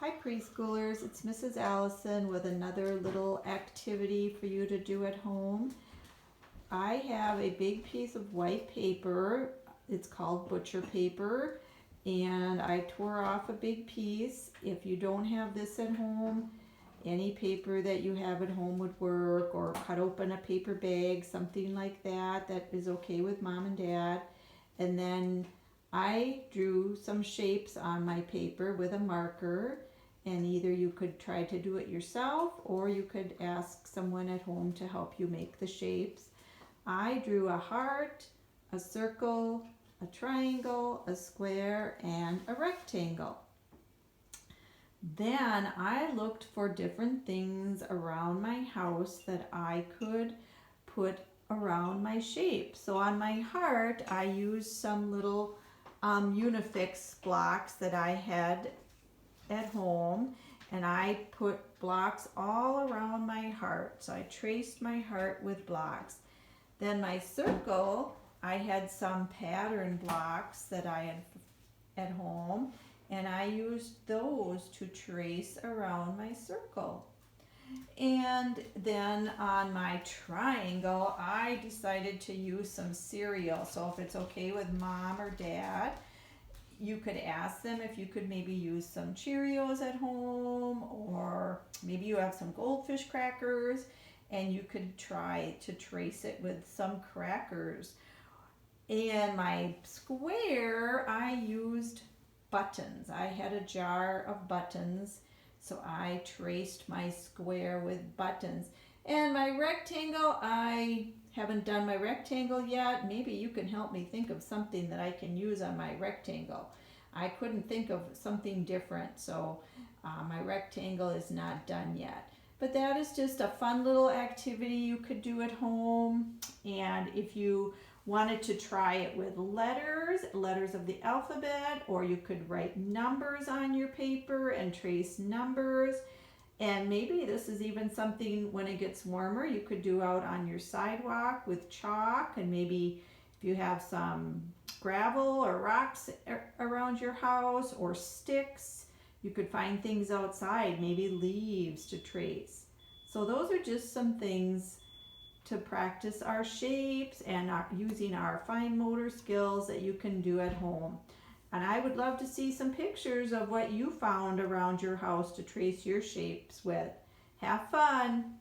Hi preschoolers, it's Mrs. Allison with another little activity for you to do at home. I have a big piece of white paper, it's called butcher paper, and I tore off a big piece. If you don't have this at home, any paper that you have at home would work, or cut open a paper bag, something like that, that is okay with mom and dad. And then I drew some shapes on my paper with a marker, and either you could try to do it yourself or you could ask someone at home to help you make the shapes. I drew a heart, a circle, a triangle, a square, and a rectangle. Then I looked for different things around my house that I could put around my shape. So on my heart, I used some little Unifix blocks that I had at home, and I put blocks all around my heart. So I traced my heart with blocks. Then my circle, I had some pattern blocks that I had at home, and I used those to trace around my circle. And then on my triangle, I decided to use some cereal. So if it's okay with mom or dad, you could ask them if you could maybe use some Cheerios at home, or maybe you have some Goldfish crackers and you could try to trace it with some crackers. And my square, I used buttons. I had a jar of buttons, so I traced my square with buttons. And my rectangle, I haven't done my rectangle yet. Maybe you can help me think of something that I can use on my rectangle. I couldn't think of something different, so my rectangle is not done yet. But that is just a fun little activity you could do at home. And if you wanted to try it with letters of the alphabet, or you could write numbers on your paper and trace numbers. And maybe this is even something when it gets warmer you could do out on your sidewalk with chalk, and maybe if you have some gravel or rocks around your house or sticks, you could find things outside, maybe leaves to trace. So those are just some things to practice our shapes and using our fine motor skills that you can do at home. And I would love to see some pictures of what you found around your house to trace your shapes with. Have fun!